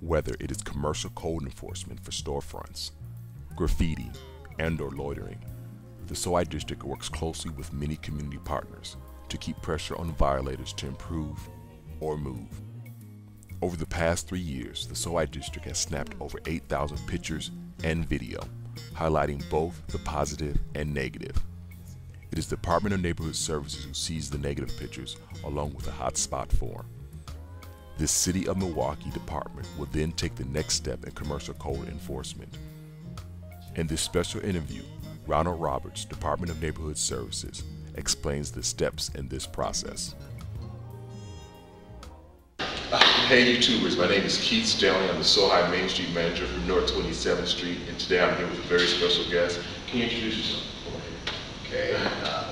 Whether it is commercial code enforcement for storefronts, graffiti, and/or loitering, the SOHI District works closely with many community partners to keep pressure on violators to improve or move. Over the past 3 years, the SOHI District has snapped over 8,000 pictures and video, highlighting both the positive and negative. It is the Department of Neighborhood Services who sees the negative pictures along with a hotspot form. This City of Milwaukee department will then take the next step in commercial code enforcement. In this special interview, Ronald Roberts, Department of Neighborhood Services, explains the steps in this process. Hey YouTubers, my name is Keith Stanley. I'm the SOHI Main Street Manager for North 27th Street, and today I'm here with a very special guest. Can you introduce yourself? Okay,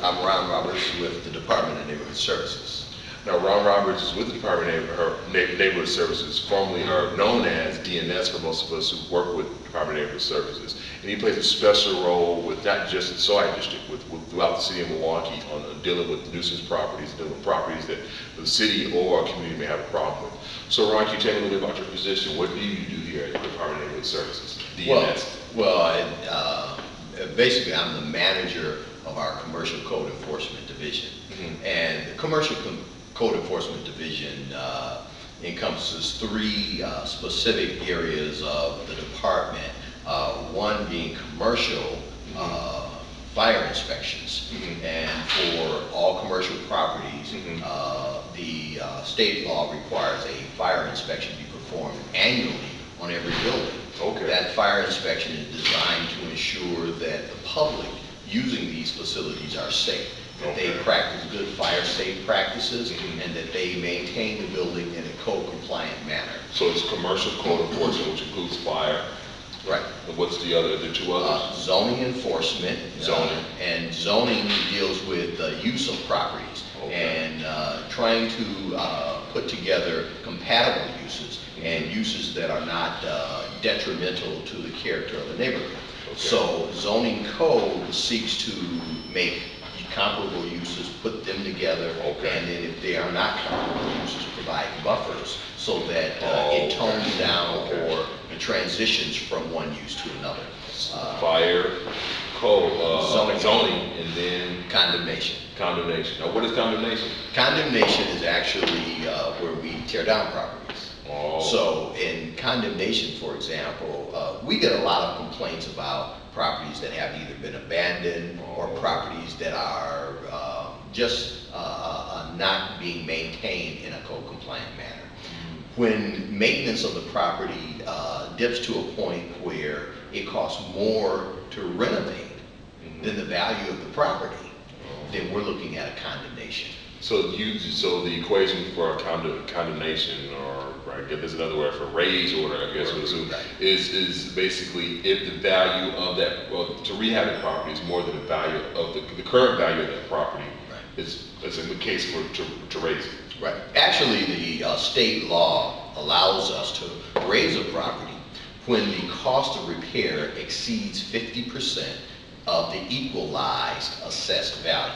I'm Ron Roberts with the Department of Neighborhood Services. Now, Ron Roberts is with the Department of Neighborhood Services, formerly known as DNS for most of us who work with the Department of Neighborhood Services. And he plays a special role with not just the SOHI District, with throughout the City of Milwaukee on dealing with nuisance properties, dealing with properties that the city or our community may have a problem with. So Ron, can you tell me a little bit about your position? What do you do here at the Department of Neighborhood Services, DNS? Basically I'm the manager of our Commercial Code Enforcement Division. And the Commercial Code Enforcement Division encompasses three specific areas of the department. One being commercial fire inspections, and for all commercial properties, the state law requires a fire inspection be performed annually on every building. Okay. That fire inspection is designed to ensure that the public using these facilities are safe, that they practice good fire safe practices, and that they maintain the building in a code compliant manner. So it's commercial code enforcement, which includes fire. Right. And what's the two others? Zoning enforcement. Zoning. And zoning deals with the use of properties and trying to put together compatible uses and uses that are not detrimental to the character of the neighborhood. So zoning code seeks to make comparable uses, put them together, and then if they are not comparable uses, provide buffers so that it tones down or transitions from one use to another. Fire, code, zoning, and then condemnation. Condemnation. Now, what is condemnation? Condemnation is actually where we tear down properties. So in condemnation, for example, we get a lot of complaints about properties that have either been abandoned or properties that are just not being maintained in a code compliant manner. When maintenance of the property dips to a point where it costs more to renovate than the value of the property, then we're looking at a condemnation. So the equation for condemnation, or I guess there's another word for raise order, I guess, is basically if the value of that, to rehab the property is more than the value of the current value of that property, is in the case to raise it. Right. Actually, the state law allows us to raise a property when the cost of repair exceeds 50% of the equalized assessed value.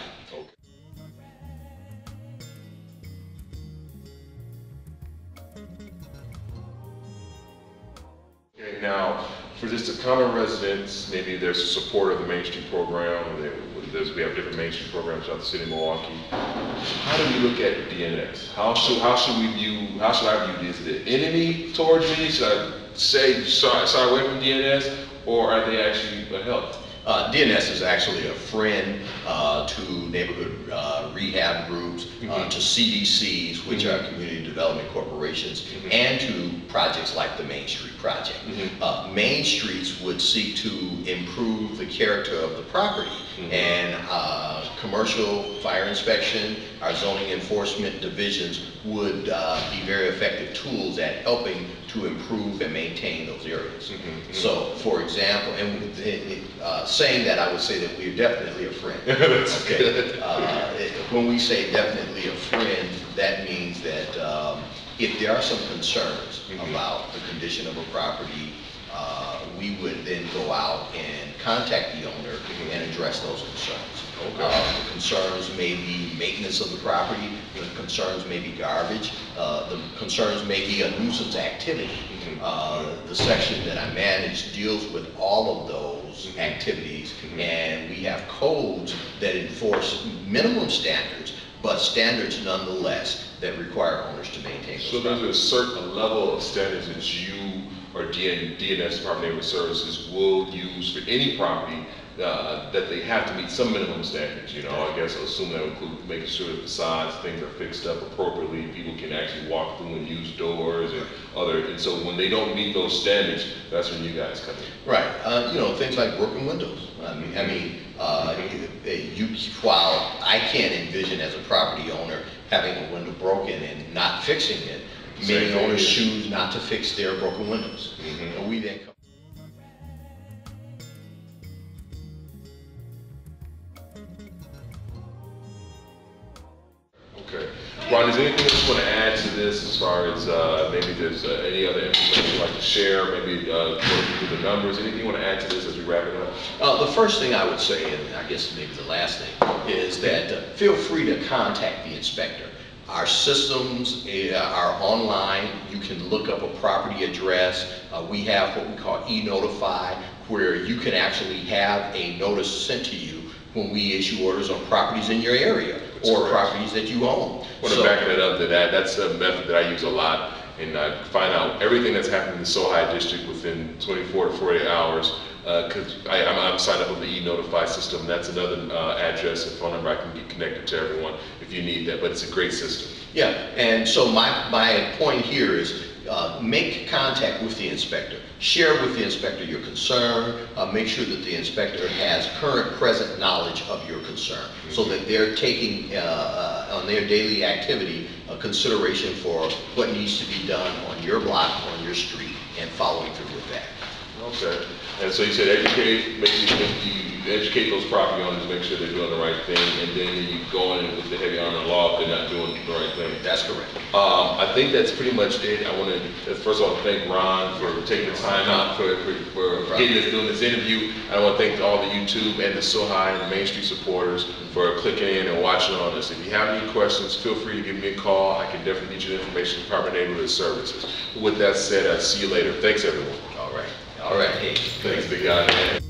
Now, for just the common residents, maybe there's support of the Main Street program, we have different Main Street programs throughout the city of Milwaukee. How do we look at DNS? How should I view this? Is it an enemy towards me? Should I say shy away from DNS, or are they actually a help? DNS is actually a friend to neighborhood rehab groups, to CDCs, which are community development corporations, and to projects like the Main Street Project. Main Streets would seek to improve the character of the property, and commercial fire inspection, our zoning enforcement divisions would be very effective tools at helping to improve and maintain those areas. So, for example, and saying that, I would say that we're definitely a friend. When we say definitely a friend, that means that if there are some concerns about the condition of a property, we would then go out and contact the owner and address those concerns. The concerns may be maintenance of the property, the concerns may be garbage, the concerns may be a nuisance activity. The section that I manage deals with all of those activities, and we have codes that enforce minimum standards, but standards nonetheless that require owners to maintain those. So there's a certain level of standards that you or DNS, Department of Neighborhood Services, will use for any property that they have to meet some minimum standards. You know, I guess I assume that would include making sure that besides things are fixed up appropriately, people can actually walk through and use doors and other. And so when they don't meet those standards, that's when you guys come in. Right. You know, things like broken windows. While I can't envision as a property owner having a window broken and not fixing it, many owners choose not to fix their broken windows. And we then come. Okay. Ron, is there anything else you want to add to this as far as maybe there's any other information you'd like to share, maybe go through the numbers, anything you want to add to this as we wrap it up? The first thing I would say, and I guess maybe the last thing, is that feel free to contact the inspector. Our systems are online. You can look up a property address. We have what we call e-notify, where you can actually have a notice sent to you when we issue orders on properties in your area or properties that you own. I want to back it up to that. That's a method that I use a lot, and I find out everything that's happening in the SOHI District within 24 to 48 hours. Because I'm signed up with the e-notify system. That's another address and phone number I can get connected to everyone if you need that, but it's a great system. Yeah, and so my point here is make contact with the inspector. Share with the inspector your concern. Make sure that the inspector has current, present knowledge of your concern, so that they're taking on their daily activity a consideration for what needs to be done on your block, on your street, and following through with that. Okay. And so you said educate, make sure you educate those property owners, make sure they're doing the right thing, and then you go in with the heavy arm of the law if they're not doing the right thing. That's correct. I think that's pretty much it. I want to first of all thank Ron for taking the time out for doing this interview. I want to thank all the YouTube and the SOHI and the Main Street supporters for clicking in and watching on this. If you have any questions, feel free to give me a call. I can definitely get you the information from Department of Neighborhood Services. With that said, I'll see you later. Thanks, everyone. All right. Hey. Thanks, big guy.